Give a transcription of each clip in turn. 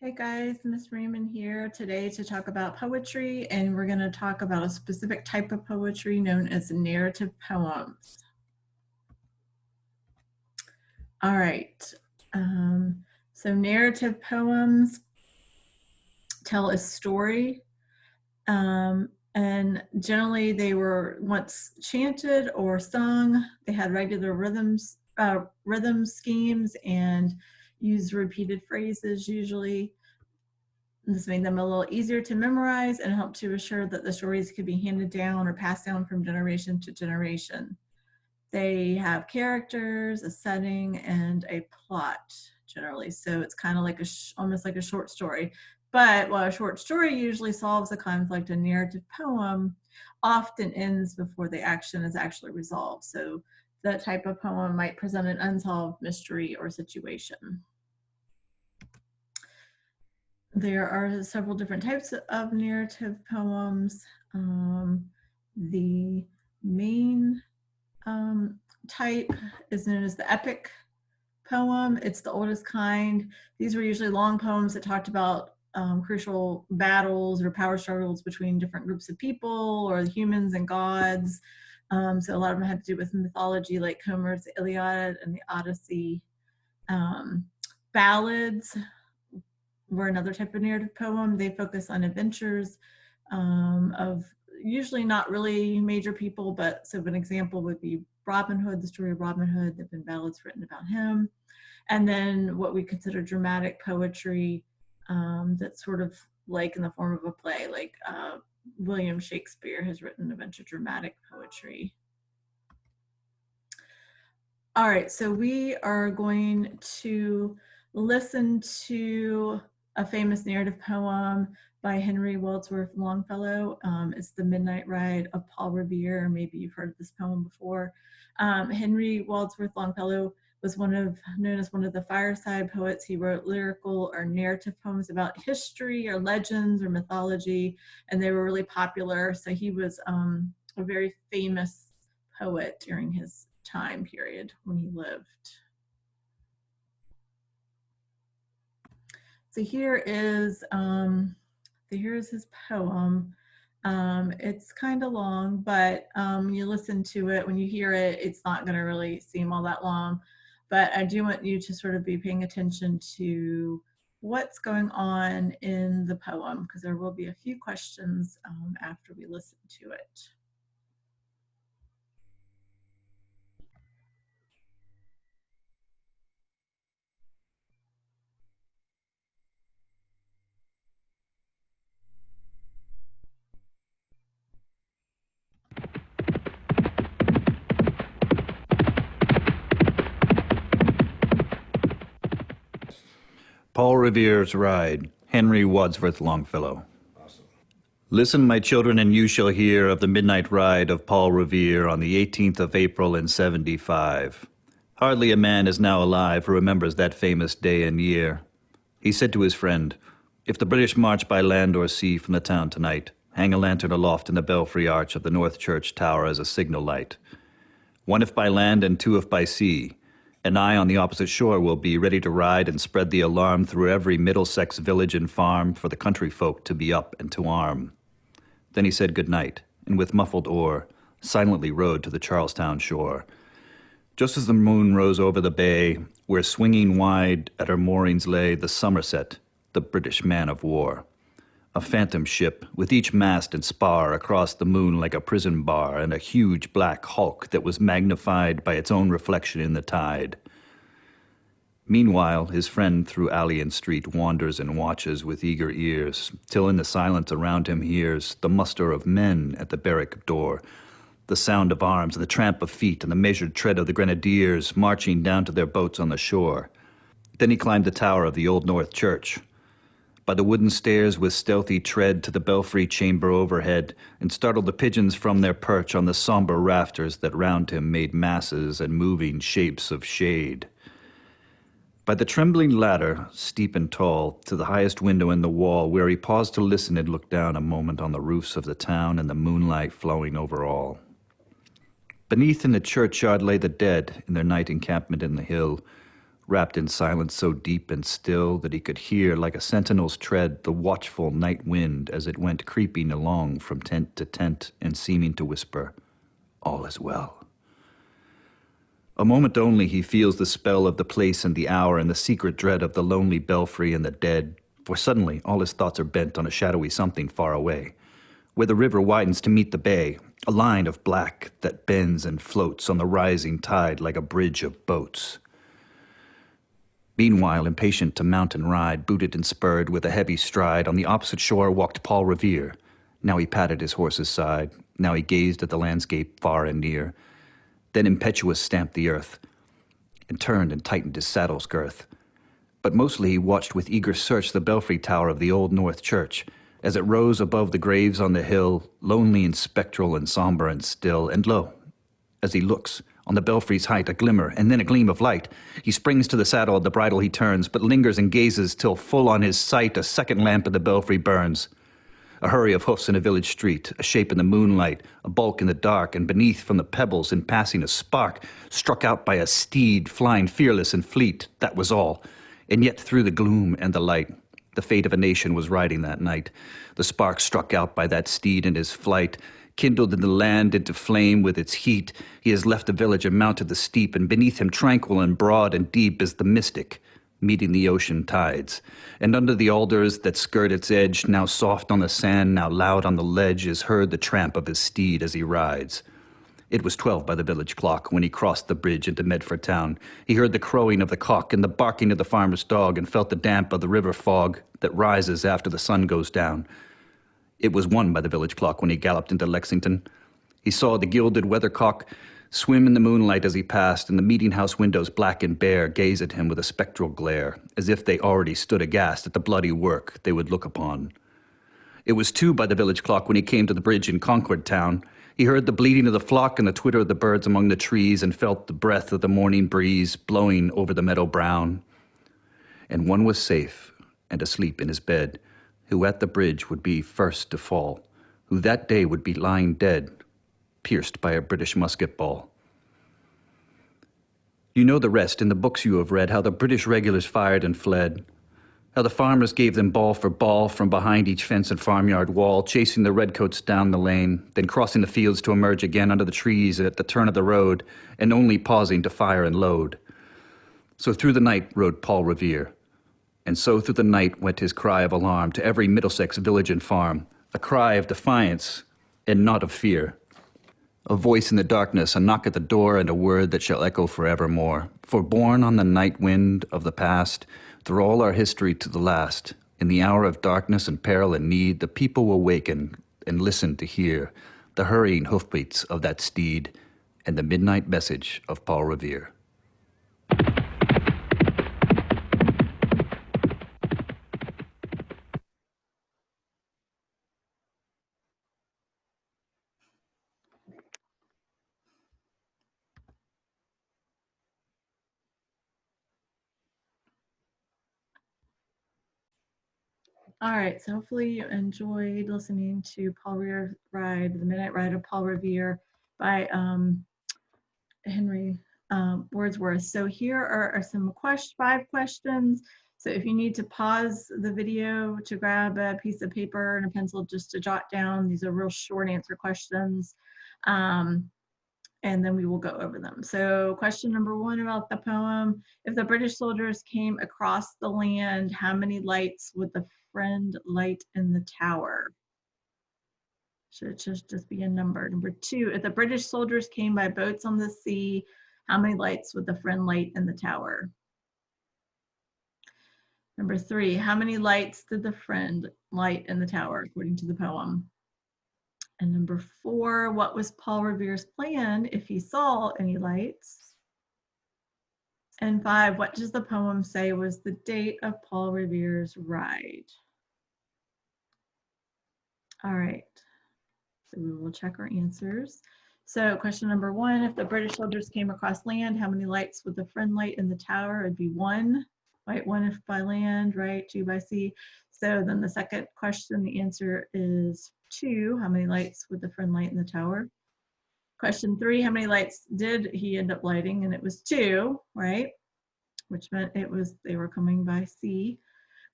Hey guys, Miss Raymond here today to talk about poetry, and we're going to talk about a specific type of poetry known as narrative poems. All right, so narrative poems tell a story, and generally they were once chanted or sung. They had regular rhythm schemes, and used repeated phrases usually. This made them a little easier to memorize and helped to assure that the stories could be handed down or passed down from generation to generation. They have characters, a setting, and a plot generally. So it's kind of like almost like a short story. But while a short story usually solves a conflict, a narrative poem often ends before the action is actually resolved. So that type of poem might present an unsolved mystery or situation. There are several different types of narrative poems. The main type is known as the epic poem. It's the oldest kind. These were usually long poems that talked about crucial battles or power struggles between different groups of people or humans and gods. So a lot of them had to do with mythology, like Homer's the Iliad and the Odyssey. Ballads were another type of narrative poem. They focus on adventures of usually not really major people, but so an example would be Robin Hood, the story of Robin Hood. There have been ballads written about him. And then what we consider dramatic poetry, that's sort of like in the form of a play, like William Shakespeare has written a bunch of dramatic poetry. All right, so we are going to listen to a famous narrative poem by Henry Wadsworth Longfellow. It's The Midnight Ride of Paul Revere. Maybe you've heard of this poem before. Henry Wadsworth Longfellow was known as one of the fireside poets. He wrote lyrical or narrative poems about history or legends or mythology, and they were really popular. So he was a very famous poet during his time period when he lived. So here's his poem. It's kind of long, but when you listen to it, when you hear it, it's not going to really seem all that long. But I do want you to sort of be paying attention to what's going on in the poem, because there will be a few questions after we listen to it. Paul Revere's Ride, Henry Wadsworth Longfellow. Awesome. Listen, my children, and you shall hear of the midnight ride of Paul Revere on the 18th of April in 75. Hardly a man is now alive who remembers that famous day and year. He said to his friend, "If the British march by land or sea from the town tonight, hang a lantern aloft in the belfry arch of the North Church Tower as a signal light. One if by land and two if by sea. And I on the opposite shore will be ready to ride and spread the alarm through every Middlesex village and farm for the country folk to be up and to arm." Then he said good night, and with muffled oar, silently rowed to the Charlestown shore. Just as the moon rose over the bay, where swinging wide at her moorings lay the Somerset, the British man of war. A phantom ship, with each mast and spar across the moon like a prison bar, and a huge black hulk that was magnified by its own reflection in the tide. Meanwhile, his friend through alley and street wanders and watches with eager ears, till in the silence around him hears the muster of men at the barrack door, the sound of arms and the tramp of feet and the measured tread of the grenadiers marching down to their boats on the shore. Then he climbed the tower of the Old North Church, by the wooden stairs with stealthy tread to the belfry chamber overhead, and startled the pigeons from their perch on the somber rafters that round him made masses and moving shapes of shade. By the trembling ladder, steep and tall, to the highest window in the wall, where he paused to listen and look down a moment on the roofs of the town and the moonlight flowing over all. Beneath in the churchyard lay the dead in their night encampment in the hill, wrapped in silence so deep and still that he could hear, like a sentinel's tread, the watchful night wind as it went creeping along from tent to tent and seeming to whisper, "All is well." A moment only he feels the spell of the place and the hour and the secret dread of the lonely belfry and the dead, for suddenly all his thoughts are bent on a shadowy something far away, where the river widens to meet the bay, a line of black that bends and floats on the rising tide like a bridge of boats. Meanwhile, impatient to mount and ride, booted and spurred with a heavy stride, on the opposite shore walked Paul Revere. Now he patted his horse's side, now he gazed at the landscape far and near, then impetuous stamped the earth, and turned and tightened his saddle's girth. But mostly he watched with eager search the belfry tower of the old North Church, as it rose above the graves on the hill, lonely and spectral and somber and still, and lo, as he looks, on the belfry's height a glimmer, and then a gleam of light. He springs to the saddle, the bridle he turns, but lingers and gazes till full on his sight a second lamp of the belfry burns. A hurry of hoofs in a village street, a shape in the moonlight, a bulk in the dark, and beneath from the pebbles in passing a spark, struck out by a steed flying fearless and fleet, that was all. And yet through the gloom and the light, the fate of a nation was riding that night. The spark struck out by that steed in his flight, kindled in the land into flame with its heat. He has left the village and mounted the steep, and beneath him tranquil and broad and deep is the mystic, meeting the ocean tides. And under the alders that skirt its edge, now soft on the sand, now loud on the ledge, is heard the tramp of his steed as he rides. It was 12 by the village clock when he crossed the bridge into Medford town. He heard the crowing of the cock and the barking of the farmer's dog, and felt the damp of the river fog that rises after the sun goes down. It was 1 by the village clock when he galloped into Lexington. He saw the gilded weathercock swim in the moonlight as he passed, and the meeting-house windows, black and bare, gaze at him with a spectral glare, as if they already stood aghast at the bloody work they would look upon. It was 2 by the village clock when he came to the bridge in Concord town. He heard the bleating of the flock and the twitter of the birds among the trees, and felt the breath of the morning breeze blowing over the meadow brown. And one was safe and asleep in his bed, who at the bridge would be first to fall, who that day would be lying dead, pierced by a British musket ball. You know the rest in the books you have read, how the British regulars fired and fled, how the farmers gave them ball for ball from behind each fence and farmyard wall, chasing the redcoats down the lane, then crossing the fields to emerge again under the trees at the turn of the road, and only pausing to fire and load. So through the night rode Paul Revere, and so through the night went his cry of alarm to every Middlesex village and farm, a cry of defiance and not of fear. A voice in the darkness, a knock at the door, and a word that shall echo forevermore. For born on the night wind of the past, through all our history to the last, in the hour of darkness and peril and need, the people will waken and listen to hear the hurrying hoofbeats of that steed and the midnight message of Paul Revere. All right, so hopefully you enjoyed listening to Paul Revere Ride, The Midnight Ride of Paul Revere by Henry Wordsworth. So here are some 5 questions. So if you need to pause the video to grab a piece of paper and a pencil just to jot down, these are real short answer questions. And then we will go over them. So question number 1 about the poem: if the British soldiers came across the land, how many lights would the friend light in the tower? Should it just be a number? Number 2, if the British soldiers came by boats on the sea, how many lights would the friend light in the tower? Number 3, how many lights did the friend light in the tower according to the poem? And number 4, what was Paul Revere's plan if he saw any lights? And 5, what does the poem say was the date of Paul Revere's ride? All right, so we will check our answers. So question number 1, if the British soldiers came across land, how many lights would the friend light in the tower? It'd be 1, right? 1 if by land, right? 2 by sea. So then the second question, the answer is 2. How many lights would the friend light in the tower? Question 3, how many lights did he end up lighting? And it was 2, right? which meant they were coming by sea.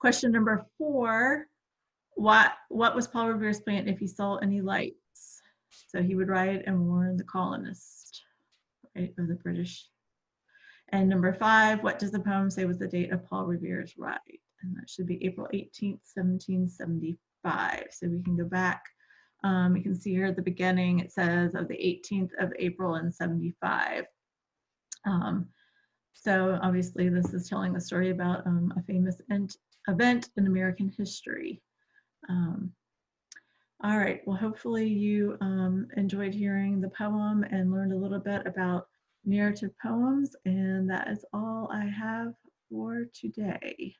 Question number 4, what was Paul Revere's plan if he saw any lights? So he would write and warn the colonists, right, or the British. And number 5, what does the poem say was the date of Paul Revere's ride? And that should be April 18th, 1775. So we can go back. You can see here at the beginning, it says of the 18th of April in 75. So obviously this is telling the story about a famous event in American history. All right, well, hopefully you enjoyed hearing the poem and learned a little bit about narrative poems, and that is all I have for today.